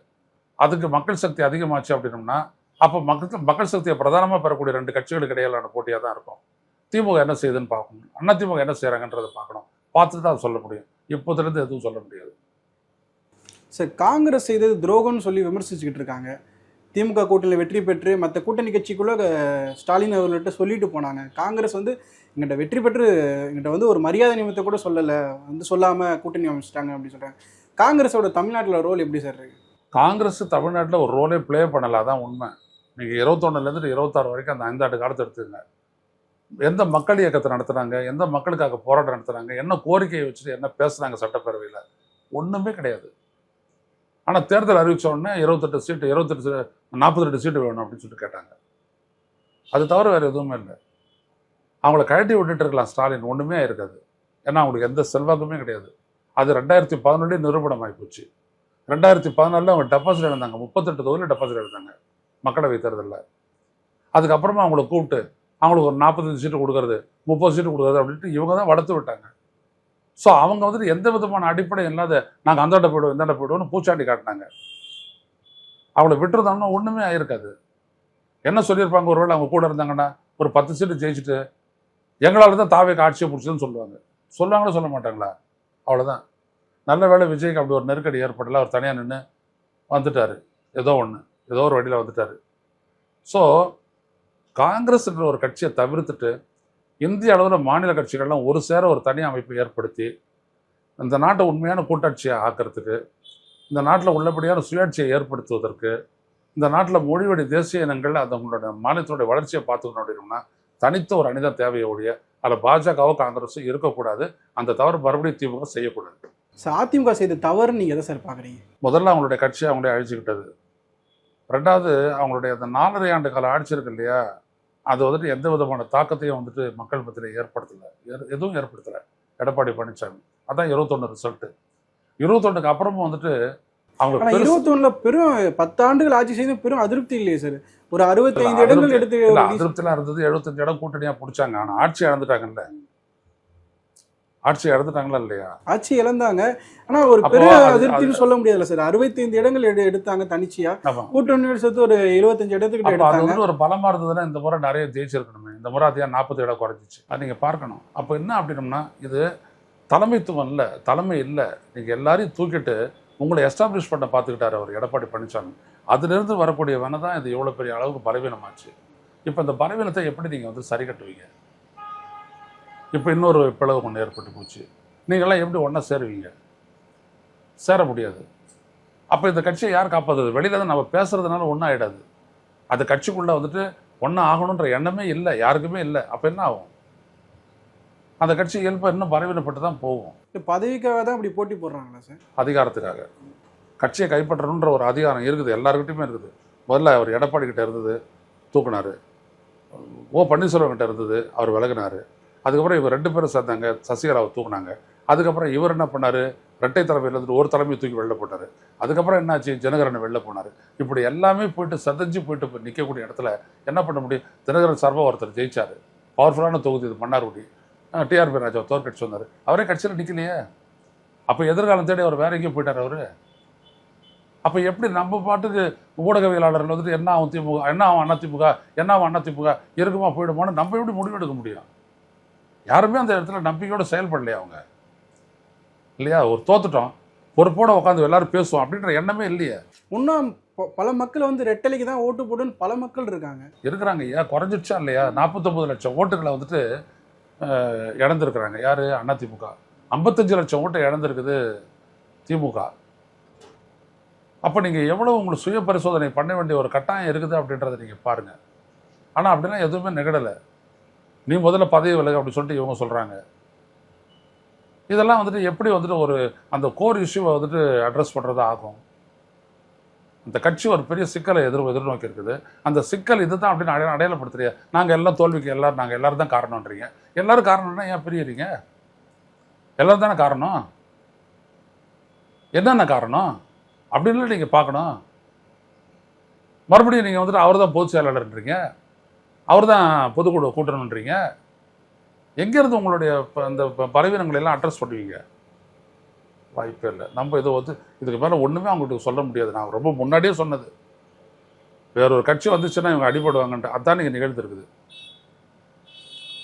அதுக்கு மக்கள் சக்தி அதிகமாச்சு அப்படின்னோம்னா அப்போ மக்கள் சக்தியை பிரதானமாக பெறக்கூடிய 2 கட்சிகளுக்கு இடையிலான போட்டியாக தான் இருக்கும். திமுக என்ன செய்யுதுன்னு பார்க்கணும், அண்ணா திமுக என்ன செய்கிறாங்கன்றதை பார்க்கணும். பார்த்துட்டு தான் அதை சொல்ல முடியும். இப்போதுலேருந்து எதுவும் சொல்ல முடியாது. சார், காங்கிரஸ் செய்தது துரோகம்னு சொல்லி விமர்சிச்சுக்கிட்டு இருக்காங்க. திமுக கூட்டணியில் வெற்றி பெற்று மற்ற கூட்டணி கட்சிக்குள்ள ஸ்டாலின் அவர்கள்ட்ட சொல்லிட்டு போனாங்க. காங்கிரஸ் வந்து எங்கிட்ட வெற்றி பெற்று எங்கிட்ட வந்து ஒரு மரியாதை நிமித்தம் கூட சொல்லலை, வந்து சொல்லாமல் கூட்டணி அமைச்சிட்டாங்க அப்படின்னு சொல்கிறாங்க. காங்கிரஸோட தமிழ்நாட்டில் ரோல் எப்படி சார் இருக்கு? காங்கிரஸ் தமிழ்நாட்டில் ஒரு ரோலே ப்ளே பண்ணலை, அதான் உண்மை. நீங்கள் 21லேருந்து 26 வரைக்கும் அந்த 5 ஆண்டு காலத்தை எடுத்துங்க. எந்த மக்கள் இயக்கத்தை நடத்துனாங்க, எந்த மக்களுக்காக போராட்டம் நடத்துனாங்க, என்ன கோரிக்கையை வச்சுட்டு என்ன பேசுனாங்க சட்டப்பேரவையில்? ஒன்றுமே கிடையாது. ஆனால் தேர்தல் அறிவித்த உடனே 28 சீட்டு 42 சீட்டு வேணும் அப்படின்னு சொல்லிட்டு கேட்டாங்க. அது தவிர வேறு எதுவுமே இல்லை. அவங்கள கழட்டி விட்டுட்டு இருக்கலாம் ஸ்டாலின், ஒன்றுமே இருக்காது. ஏன்னா அவங்களுக்கு எந்த செல்வாக்குமே கிடையாது. அது 2011 நிரூபணம் ஆகிப்போச்சு. 2014 அவங்க டெபாசிட் இழந்தாங்க. 38 தொகுதியில் டெபாசிட் இழந்தாங்க மக்களவை தேர்தலில். அதுக்கப்புறமா அவங்கள கூப்பிட்டு அவங்களுக்கு ஒரு 45 சீட்டு கொடுக்கறது, 30 சீட்டு கொடுக்குறது அப்படின்ட்டு இவங்க தான் வளர்த்து விட்டாங்க. ஸோ அவங்க வந்துட்டு எந்த விதமான அடிப்படை இல்லாத நாங்கள் அந்தாண்ட போய்டுவோம் இந்தாண்ட போய்டுவோம்னு பூச்சாண்டி காட்டினாங்க. அவங்கள விட்டுருந்தோம்னா ஒன்றுமே ஆயிருக்காது. என்ன சொல்லியிருப்பாங்க, ஒருவேளை அவங்க கூட இருந்தாங்கன்னா ஒரு 10 சீட்டு ஜெயிச்சுட்டு எங்களால் தான் தாவேக்கு ஆட்சியை பிடிச்சதுன்னு சொல்லுவாங்க. சொல்லுவாங்களா சொல்ல மாட்டாங்களா? அவ்வளோதான். நல்ல வேளை விஜய்க்கு அப்படி ஒரு நெருக்கடி ஏற்படல. அவர் தனியாக நின்று வந்துட்டார். ஏதோ ஒரு வழியில் வந்துட்டார். ஸோ காங்கிரஸ்ன்ற ஒரு கட்சியை தவிர்த்துட்டு இந்திய அளவில் மாநில கட்சிகள்லாம் ஒரு சேர ஒரு தனி அமைப்பை ஏற்படுத்தி இந்த நாட்டை உண்மையான கூட்டாட்சியை ஆக்கிறதுக்கு, இந்த நாட்டில் உள்ளபடியான சுயாட்சியை ஏற்படுத்துவதற்கு, இந்த நாட்டில் மொழிவழி தேசிய இனங்கள் அதங்களோட மாநிலத்தினுடைய வளர்ச்சியை பார்த்துக்கணும் அப்படின்னா தனித்த ஒரு அணிதான் தேவையை ஒழிய அதில் பாஜகவோ காங்கிரஸோ இருக்கக்கூடாது. அந்த தவறு மறுபடியும் திமுக செய்யக்கூடாது. சார், அதிமுக செய்த தவறுன்னு நீங்கள் எதை சார் பார்க்குறீங்க? முதல்ல அவங்களுடைய கட்சியை அவங்களே அழிச்சுக்கிட்டது. 2வது, அவங்களுடைய அந்த 4.5 ஆண்டு கால ஆட்சி இருக்கு இல்லையா, அது வந்துட்டு எந்த விதமான தாக்கத்தையும் வந்துட்டு மக்கள் மத்தியில் எதுவும் ஏற்படுத்தலை எடப்பாடி பழனிசாமி. அதான் 21 ரிசல்ட்டு. 21க்கு அப்புறமும் வந்துட்டு அவங்க 21ல் பெரும் 10 ஆண்டுகள் ஆட்சி செய்து பெரும் அதிருப்தி இல்லையே சார்? ஒரு 65 இடங்கள் எடுத்து அதிருப்திலாம் இருந்தது. 75 இடம் கூட்டணியாக பிடிச்சாங்க. ஆனால் ஆட்சி இழந்துட்டாங்கல்ல. ஆட்சி இழந்துட்டாங்களா இல்லையா? ஆட்சி இழந்தாங்க. ஆனா ஒரு பெரிய அதிருப்தின்னு சொல்ல முடியாதுல்ல சார். 65 இடங்கள் எடுத்தாங்க தனிச்சியா. கூட்டணியோட சேர்த்து ஒரு 75 இடத்துக்கிட்ட எடுத்தாங்க. ஒரு பலமா இருந்ததுன்னா இந்த முறை நிறைய ஜெயிச்சிருக்கணுமே. இந்த முறை அதையா 40 இடம் குறைஞ்சிச்சு. அது நீங்க பார்க்கணும். அப்போ என்ன அப்படின்னம்னா, இது தலைமைத்துவம் இல்லை, தலைமை இல்லை. நீங்க எல்லாரையும் தூக்கிட்டு உங்களை எஸ்டாப்ளிஷ் பண்ண பார்த்துக்கிட்டாரு அவர் எடப்பாடி பழனிசாமி. அதிலிருந்து வரக்கூடிய வேணை தான் இது எவ்வளோ பெரிய அளவுக்கு பலவீனமாச்சு. இப்போ இந்த பலவீனத்தை எப்படி நீங்கள் வந்து சரி கட்டுவீங்க? இப்போ இன்னொரு பிளவு ஒன்று ஏற்பட்டு போச்சு. நீங்கள்லாம் எப்படி ஒன்றா சேருவீங்க? சேர முடியாது. அப்போ இந்த கட்சியை யார் காப்பாற்றுறது? வெளியில தான் நம்ம பேசுறதுனால ஒன்றும் ஆகிடாது. அது கட்சிக்குள்ளே வந்துட்டு ஒன்றும் ஆகணுன்ற எண்ணமே இல்லை, யாருக்குமே இல்லை. அப்போ என்ன ஆகும்? அந்த கட்சி இயல்பாக இன்னும் பலவீனப்பட்டு தான் போகும். பதவிக்காக தான் அப்படி போட்டி போடுறாங்களா சார்? அதிகாரத்துக்காக. கட்சியை கைப்பற்றணுன்ற ஒரு அதிகாரம் இருக்குது, எல்லாருக்கிட்டையுமே இருக்குது. முதல்ல அவர் எடப்பாடி கிட்ட இருந்தது, தூக்குனாரு. ஓ பன்னீர்செல்வம் கிட்ட இருந்தது, அவர் விலகினார். அதுக்கப்புறம் இவர் 2 பேரும் சேர்ந்தாங்க, சசிகலாவை தூக்குனாங்க. அதுக்கப்புறம் இவர் என்ன பண்ணார்? இரட்டை தலைமையில் இருந்துட்டு ஒரு தலைமையை தூக்கி வெளில போட்டார். அதுக்கப்புறம் என்னாச்சு? தினகரனை வெளில போனார். இப்படி எல்லாமே போயிட்டு சதஞ்சு போயிட்டு நிற்கக்கூடிய இடத்துல என்ன பண்ண முடியும்? தினகரன் சார்பாக ஒருத்தர் ஜெயிச்சார், பவர்ஃபுல்லான தொகுதி இது மன்னார்குடி. டிஆர்பி ராஜா தோற்கடிச்சு வந்தார். அவரே கட்சியில் நிற்கலையே. அப்போ எதிர்காலம் தேடி அவர் வேற எங்கேயும் போயிட்டார் அவர். அப்போ எப்படி நம்ம பாட்டுக்கு ஊடகவியலாளர்கள் வந்துட்டு என்ன ஆகும் திமுக, என்ன ஆகும் அதிமுக, என்ன ஆகும் அதிமுக, இருக்குமா போயிடுமான்னு நம்ம எப்படி முடிவெடுக்க முடியும்? யாருமே அந்த இடத்துல நம்பிக்கையோட செயல்படலையா அவங்க? இல்லையா? ஒரு தோத்துட்டோம், பொறுப்போட உட்காந்து எல்லாரும் பேசுவோம் அப்படின்ற எண்ணமே இல்லையே. இன்னும் பல மக்கள் வந்து ரெட்டலைக்கு தான் ஓட்டு போடுன்னு பல மக்கள் இருக்கிறாங்க ஐயா. குறைஞ்சிடுச்சா இல்லையா? 49 லட்சம் ஓட்டுகளை வந்துட்டு இழந்திருக்கிறாங்க. யார்? அதிமுக. 55 லட்சம் ஓட்டை இழந்திருக்குது திமுக. அப்போ நீங்கள் எவ்வளோ உங்களுக்கு சுய பரிசோதனை பண்ண வேண்டிய ஒரு கட்டாயம் இருக்குது அப்படின்றத நீங்கள் பாருங்கள். ஆனால் அப்படிலாம் எதுவுமே நிகழலை. நீ முதல்ல பதவி விலகு அப்படி சொல்லிட்டு இவங்க சொல்கிறாங்க. இதெல்லாம் வந்துட்டு எப்படி வந்துட்டு ஒரு அந்த கோர் இஷ்யூவை வந்துட்டு அட்ரஸ் பண்ணுறதா ஆகும்? அந்த கட்சி ஒரு பெரிய சிக்கலை எதிர்நோக்கி இருக்குது. அந்த சிக்கல் இது தான் அப்படின்னு அடையாளப்படுத்துறியா? நாங்கள் எல்லாம் தோல்விக்கு நாங்கள் எல்லாரும் தான் காரணம்ன்றீங்க. எல்லாரும் காரணம்னா ஏன் பிரியறீங்க? எல்லாரும் தானே காரணம். என்னென்ன காரணம் அப்படின்னு நீங்கள் பார்க்கணும். மறுபடியும் நீங்கள் வந்துட்டு அவர் தான் பொதுச் செயலாளர்ன்றீங்க, அவர் தான் பொதுக்குழு கூட்டணுன்றீங்க. எங்கேருந்து உங்களுடைய அந்த பலவீனங்களை எல்லாம் அட்ரஸ் பண்ணுவீங்க? வாய்ப்பே இல்லை. நம்ம இதை வந்து இதுக்கு மேலே ஒன்றுமே அவங்கள்ட்ட சொல்ல முடியாது. நான் ரொம்ப முன்னாடியே சொன்னது, வேற ஒரு கட்சி வந்துச்சுன்னா இவங்க அடிபடுவாங்கன்ட்டு. அதான் நீங்கள் நிகழ்ந்துருக்குது.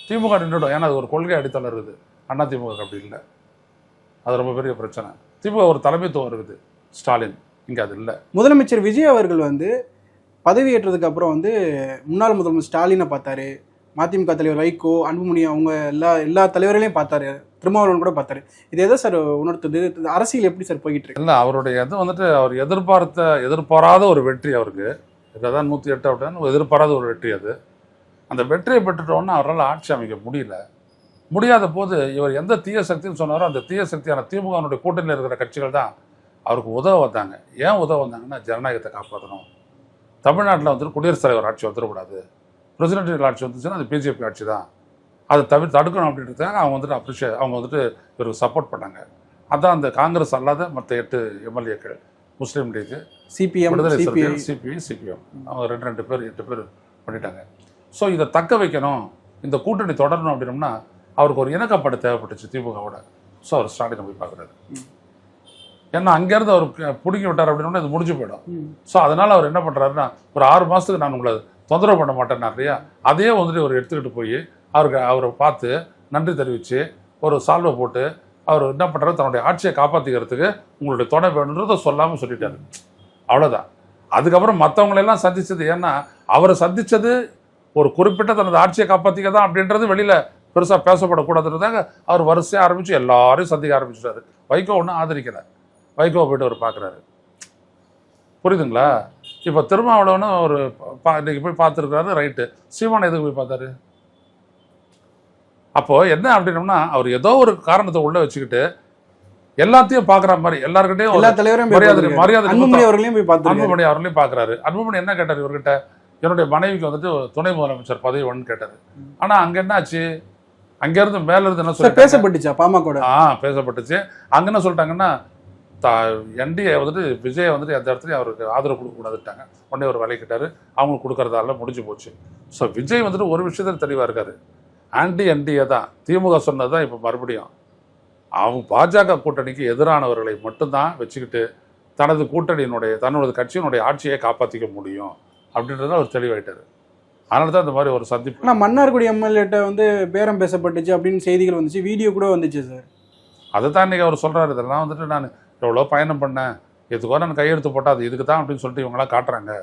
திமுக நின்றுடும், ஏன்னா அது ஒரு கொள்கை அடித்தளம் இருக்குது. அதிமுக அப்படி இல்லை. அது ரொம்ப பெரிய பிரச்சனை. திமுக ஒரு தலைமைத்துவம் இருக்குது, ஸ்டாலின். இங்கே அது இல்லை. முதலமைச்சர் விஜய் அவர்கள் வந்து பதவியேற்றதுக்கு அப்புறம் வந்து முன்னாள் முதலமைச்சர் ஸ்டாலினை பார்த்தாரு, மதிமுக தலைவர் வைகோ, அன்புமணி, அவங்க எல்லா தலைவர்களையும் பார்த்தாரு, திருமாவளவன் கூட பார்த்தாரு. இது எதை சார் உணர்த்துது? அரசியல் எப்படி சார் போய்கிட்டு இருக்கு? இல்லை, அவருடைய இது வந்துட்டு அவர் எதிர்பாராத ஒரு வெற்றி அவருக்கு. இதான் 108 அப்படின்னு எதிர்பாராத ஒரு வெற்றி அது. அந்த வெற்றியை பெற்றுட்டோன்னா அவரால் ஆட்சி அமைக்க முடியாத போது இவர் எந்த தீய சக்தின்னு சொன்னாரோ அந்த தீய சக்தியான திமுகனுடைய கூட்டணியில் இருக்கிற கட்சிகள் தான் அவருக்கு உதவ வந்தாங்க. ஏன் உதவ வந்தாங்கன்னா, ஜனநாயகத்தை காப்பாற்றணும், தமிழ்நாட்டில் வந்துட்டு குடியரசுத் தலைவர் ஆட்சி வந்துடக்கூடாது, பிரசிடென்ட் ஆட்சி வந்துச்சுன்னா அது பிஜேபி ஆட்சி தான், அதை தடுக்கணும் அப்படின்றதுக்காக அவங்க வந்துட்டு அவங்க வந்துட்டு இவருக்கு சப்போர்ட் பண்ணாங்க. அதான் அந்த காங்கிரஸ் அல்லாத மற்ற 8 எம்எல்ஏக்கள், முஸ்லீம் லீக், சிபிஎம், சிபிஎம், அவங்க 2 பேர் 8 பேர் பண்ணிட்டாங்க. ஸோ இதை தக்க வைக்கணும், இந்த கூட்டணி தொடரணும் அப்படின்னோம்னா அவருக்கு ஒரு இணக்கப்பாடு தேவைப்பட்டுச்சு திமுகவோட. ஸோ அவர் ஸ்டாலினை போய் பார்க்குறாரு. ஏன்னா அங்கேருந்து அவர் பிடுங்கி விட்டார் அப்படின்னா இது முடிஞ்சு போயிடும். ஸோ அதனால் அவர் என்ன பண்ணுறாருன்னா, ஒரு 6 மாதத்துக்கு நான் உங்களை தொந்தரவு பண்ண மாட்டேன்னா இல்லையா, அதையே வந்துட்டு அவர் எடுத்துக்கிட்டு போய் அவரை பார்த்து நன்றி தெரிவித்து ஒரு சால்வை போட்டு அவர் என்ன பண்ணுறாரு, தன்னுடைய ஆட்சியை காப்பாற்றிக்கிறதுக்கு உங்களுடைய துணை வேணுன்றதை சொல்லாமல் சொல்லிட்டாரு. அவ்வளோதான். அதுக்கப்புறம் மற்றவங்களெல்லாம் சந்தித்தது, ஏன்னா அவரை சந்தித்தது ஒரு குறிப்பிட்ட தனது ஆட்சியை காப்பாற்றிக்க தான் அப்படின்றது வெளியில் பெருசாக பேசப்படக்கூடாதுன்றதாங்க அவர் வரிசையாக ஆரம்பித்து எல்லாரையும் சந்திக்க ஆரம்பிச்சிட்டாரு. வைகோ ஒன்றும் ஆதரிக்கலை, வைகோ போய்ட்டு அவர் பார்க்குறாரு. புரியுதுங்களா? இப்போ திருமாவளவனு ஒரு இன்னைக்கு போய் பார்த்துருக்காரு, ரைட்டு. சீமான் எதுக்கு போய் பார்த்தாரு? அப்போது என்ன அப்படின்னோம்னா, அவர் ஏதோ ஒரு காரணத்தை உள்ளே வச்சுக்கிட்டு எல்லாத்தையும் பார்க்குற மாதிரி எல்லாருக்கிட்டையும் மரியாதை அன்புமணி அவர்களையும் பார்க்குறாரு. அன்புமணி என்ன கேட்டார் இவர்கிட்ட? என்னுடைய மனைவிக்கு வந்துட்டு துணை முதலமைச்சர் பதவி ஒன்று கேட்டார். ஆனால் அங்கே என்ன ஆச்சு? அங்கேருந்து மேலேருந்து என்ன சொல்லி பேசப்பட்டுச்சா? பாமக பேசப்பட்டுச்சு. அங்கே என்ன சொல்லிட்டாங்கன்னா, என்டிஏ வந்துட்டு விஜயை வந்துட்டு எந்த இடத்துலையும் அவருக்கு ஆதரவு கொடுக்கக்கூடாதுட்டாங்க. உடனே ஒரு விலைக்கிட்டாரு, அவங்களுக்கு கொடுக்கறதால முடிஞ்சு போச்சு. ஸோ விஜய் வந்துட்டு ஒரு விஷயத்தில் தெளிவாக இருக்காரு, என்டிஏ தான், திமுக சொன்னது தான் இப்போ மறுபடியும் அவங்க பாஜக கூட்டணிக்கு எதிரானவர்களை மட்டும்தான் வச்சுக்கிட்டு தன்னோட கட்சியினுடைய ஆட்சியை காப்பாற்றிக்க முடியும் அப்படின்றத அவர் தெளிவாயிட்டார். அதனால தான் இந்த மாதிரி ஒரு சந்திப்பு. ஆனால் மன்னார்குடி எம்எல்ஏட்ட வந்து பேரம் பேசப்பட்டுச்சு அப்படின்னு செய்திகள் வந்துச்சு, வீடியோ கூட வந்துச்சு சார். அதை தான் இன்றைக்கி அவர் சொல்கிறார். இதெல்லாம் வந்துட்டு நான் எவ்வளோ பயணம் பண்ணேன், எதுக்கோ நான் கையெழுத்து போட்டால் அது இதுக்கு தான் அப்படின்னு சொல்லிட்டு இவங்களாம் காட்டுறாங்க,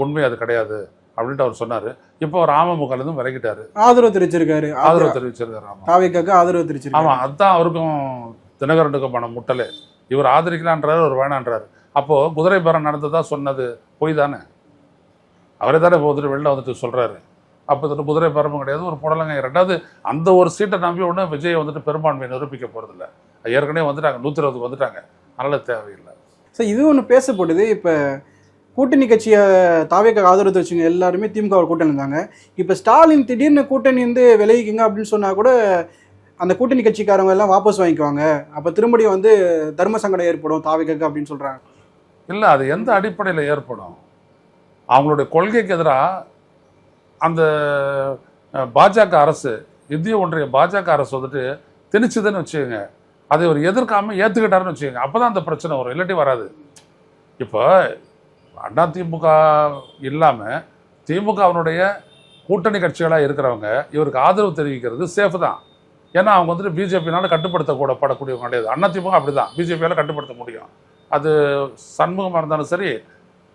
உண்மை அது கிடையாது அப்படின்ட்டு அவர் சொன்னார். இப்போ அவர் அமமுகலேருந்து விலகிட்டாரு, ஆதரவு தெரிவிச்சிருக்காரு. ஆமாம், அதுதான் அவருக்கும் தினகரனுக்கும் பண்ண முட்டலே. இவர் ஆதரிக்கலான்றாரு, ஒரு வேணான்றாரு. அப்போது குதிரை பேரம் நடந்ததா சொன்னது பொய் தானே. அவரே தானே வந்துட்டு வெளில வந்துட்டு சொல்கிறாரு. அப்போ வந்துட்டு குதிரை பேரமும் கிடையாது, ஒரு புடலங்க. ரெண்டாவது அந்த ஒரு சீட்டை நம்பி ஒன்று விஜய் வந்துட்டு பெரும்பான்மையை நிரூபிக்க போகிறதில்ல. ஏற்கனவே வந்துட்டாங்க, 120 வந்துட்டாங்க, அதனால் தேவையில்லை. சார் இது ஒன்று பேசப்படுது. இப்போ கூட்டணி கட்சியை தாவேக்கு ஆதரவு வச்சுங்க எல்லாருமே திமுக கூட்டணி இருந்தாங்க. இப்போ ஸ்டாலின் திடீர்னு கூட்டணி வந்து விலகிக்குங்க அப்படின்னு சொன்னால் கூட அந்த கூட்டணி கட்சிக்காரங்க எல்லாம் வாபஸ் வாங்கிக்குவாங்க. அப்போ திரும்படியும் வந்து தர்ம சங்கடம் ஏற்படும் தாவேக்கு அப்படின்னு சொல்கிறாங்க. இல்லை, அது எந்த அடிப்படையில் ஏற்படும்? அவங்களுடைய கொள்கைக்கு எதிராக அந்த பாஜக அரசு, இந்திய ஒன்றிய பாஜக அரசு வந்துட்டு திணிச்சுதுன்னு வச்சுக்கோங்க, அதை ஒரு எதிர்க்காம ஏற்றுக்கிட்டாருன்னு வச்சுக்கோங்க, அப்போ தான் அந்த பிரச்சனை வரும், இல்லாட்டி வராது. இப்போ அதிமுக இல்லாமல் திமுகவினுடைய கூட்டணி கட்சிகளாக இருக்கிறவங்க இவருக்கு ஆதரவு தெரிவிக்கிறது சேஃப் தான். ஏன்னா அவங்க வந்துட்டு பிஜேபினால கட்டுப்படுத்தப்படக்கூடியவங்க கிடையாது. அதிமுக அப்படி தான், பிஜேபியால் கட்டுப்படுத்த முடியும். அது சண்முகமாக இருந்தாலும் சரி,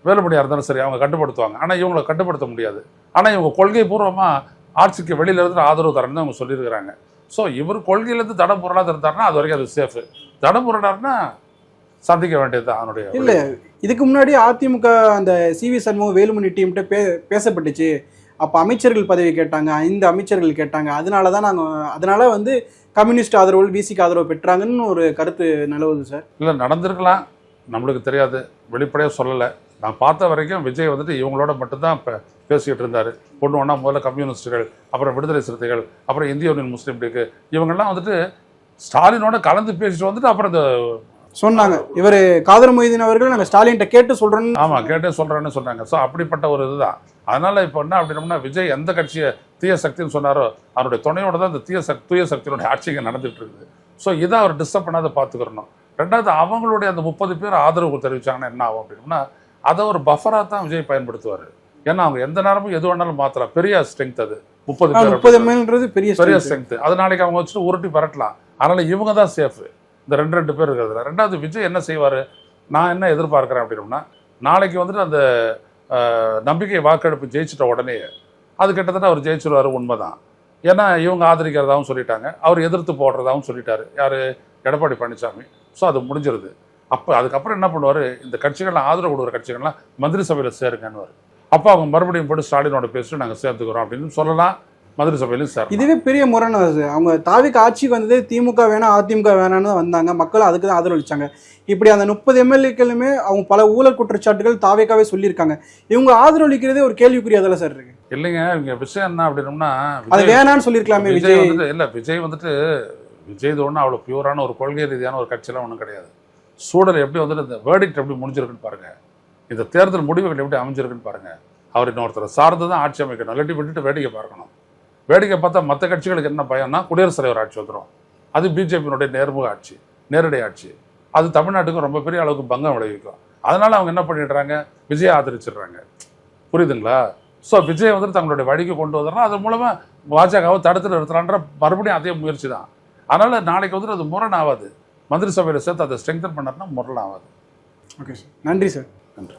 வேலுமணியாக இருந்தாலும் சரி, அவங்க கட்டுப்படுத்துவாங்க. ஆனால் இவங்களை கட்டுப்படுத்த முடியாது. ஆனால் இவங்க கொள்கை பூர்வமாக ஆட்சிக்கு வெளியிலேருந்து ஆதரவு தரேன்னு அவங்க சொல்லியிருக்கிறாங்க. ஸோ இவர் கொள்கையிலேருந்து தடம் புரளாக இருந்தாருன்னா அது வரைக்கும் அது சேஃபு. தடம் புரளாருன்னா சந்திக்க வேண்டியது தான் அவனுடைய. இல்லை, இதுக்கு முன்னாடி அதிமுக அந்த சிவி சண்முகம் வேலுமணி டீம்கிட்ட பேசப்பட்டுச்சு. அப்போ அமைச்சர்கள் பதவி கேட்டாங்க, 5 அமைச்சர்கள் கேட்டாங்க. அதனால வந்து கம்யூனிஸ்ட் ஆதரவு விசிக்கு ஆதரவு பெற்றாங்கன்னு ஒரு கருத்து நிலவுது சார். இல்லை, நடந்திருக்கலாம், நம்மளுக்கு தெரியாது, வெளிப்படையாக சொல்லலை. நான் பார்த்த வரைக்கும் விஜய் வந்துட்டு இவங்களோட மட்டும்தான் இப்போ பேசிக்கிட்டு இருந்தார். ஒன்று ஒன்றா முதல்ல கம்யூனிஸ்டுகள், அப்புறம் விடுதலை சிறுத்தைகள், அப்புறம் இந்திய யூனியன் முஸ்லீம் லீக், இவங்கெல்லாம் வந்துட்டு ஸ்டாலினோட கலந்து பேசிட்டு வந்துட்டு அப்புறம் இந்த சொன்னாங்க. இவர் காதர் மொய்தீன் அவர்கள் நாங்கள் ஸ்டாலின்கிட்ட கேட்டு சொல்கிறோன்னு. ஆமாம், கேட்டே சொல்கிறேன்னு சொன்னாங்க. ஸோ அப்படிப்பட்ட ஒரு இதுதான். அதனால் இப்போ என்ன அப்படின்னோம்னா, விஜய் எந்த கட்சியை தீய சக்தின்னு சொன்னாரோ அவருடைய துணையோட தான் இந்த தூய சக்தியினுடைய ஆட்சிக்கு நடந்துகிட்டு இருக்குது. ஸோ இதை அவர் டிஸ்டர்ப் பண்ணாத பார்த்துக்கிறணும். ரெண்டாவது, அவங்களுடைய அந்த 30 பேர் ஆதரவு தெரிவித்தாங்கன்னா என்ன ஆகும் அப்படின்னா, அதை ஒரு பஃபராக தான் விஜய் பயன்படுத்துவார். ஏன்னா அவங்க எந்த நேரமும் எது வேணாலும் மாற்றலாம். பெரிய ஸ்ட்ரென்த் அது 30 மேல்ன்றது பெரிய ஸ்ட்ரென்த். அது நாளைக்கு அவங்க வச்சுட்டு உருட்டி பரட்டலாம். அதனால் இவங்க தான் சேஃபு, இந்த 2 பேர் இருக்கிறதுல. ரெண்டாவது, விஜய் என்ன செய்வார், நான் என்ன எதிர்பார்க்குறேன் அப்படின்னா, நாளைக்கு வந்துட்டு அந்த நம்பிக்கை வாக்கெடுப்பு ஜெயிச்சிட்ட உடனே அது கிட்டத்தட்ட அவர் ஜெயிச்சிருவார், உண்மைதான். ஏன்னா இவங்க ஆதரிக்கிறதாகவும் சொல்லிட்டாங்க, அவர் எதிர்த்து போடுறதாகவும் சொல்லிட்டாரு யார், எடப்பாடி பழனிசாமி. ஸோ அது முடிஞ்சிருது. அப்போ அதுக்கப்புறம் என்ன பண்ணுவார், இந்த கட்சிகள்லாம் ஆதரவு கொடுக்குற கட்சிகள்லாம் மந்திரி சபையில் சேருங்கன்னு. அப்போ அவங்க மறுபடியும் போட்டு ஸ்டாலினோட பேசிட்டு நாங்கள் சேர்த்துக்கிறோம் அப்படின்னு சொல்லலாம், மந்திரி சபையிலும் சேரும். இதுவே பெரிய முரண். அவங்க தாவிக்கு ஆட்சிக்கு வந்தது திமுக வேணாம் அதிமுக வேணான்னு வந்தாங்க, மக்கள் அதுக்கு தான் ஆதரவளிச்சாங்க. இப்படி அந்த 30 எம்எல்ஏக்களுமே அவங்க பல ஊழல் குற்றச்சாட்டுகள் தாவேக்காவே சொல்லியிருக்காங்க. இவங்க ஆதரவளிக்கிறதே ஒரு கேள்விக்குரியதால சார் இருக்கு. இல்லைங்க, இவங்க விஷயம் என்ன அப்படின்னோம்னா, அது வேணான்னு சொல்லியிருக்கலாமே. விஜய் வந்துட்டு இல்லை, விஜய் வந்துட்டு விஜய் ஒன்றும் அவ்வளோ பியூரான ஒரு கொள்கை ரீதியான ஒரு கட்சியெல்லாம் ஒன்றும் கிடையாது. சூழல் எப்படி வந்துட்டு இந்த வேர்டிக்ட் எப்படி முடிஞ்சிருக்குன்னு பாருங்கள், இந்த தேர்தல் முடிவுகள் எப்படி அமைஞ்சிருக்குன்னு பாருங்கள். அவர் இன்னொருத்தரை சார்ந்து தான் ஆட்சி அமைக்கணும், இல்லாட்டி விட்டுட்டு வேடிக்கை பார்க்கணும். வேடிக்கை பார்த்தா மற்ற கட்சிகளுக்கு என்ன பயம்னா, குடியரசுத் தலைவர் ஆட்சி வந்துடும். அது பிஜேபியினுடைய நேர்முக ஆட்சி, நேரடி ஆட்சி. அது தமிழ்நாட்டுக்கும் ரொம்ப பெரிய அளவுக்கு பங்கம் விளைவிக்கும். அதனால் அவங்க என்ன பண்ணிடுறாங்க, விஜயை ஆதரிச்சிடுறாங்க. புரியுதுங்களா? ஸோ விஜய் வந்துட்டு தங்களுடைய வழிக்கு கொண்டு வந்துடுறோம். அது மூலமாக பாஜகவை தடுத்து நிறுத்தலான்ற மறுபடியும் அதே முயற்சி தான். அதனால் நாளைக்கு வந்துட்டு அது முரண் ஆகாது. மந்திரி சபையில் சேர்த்து அதை ஸ்ட்ரெங்தன் பண்ணாருன்னா முரண் ஆகாது. ஓகே சார், நன்றி சார். நன்றி.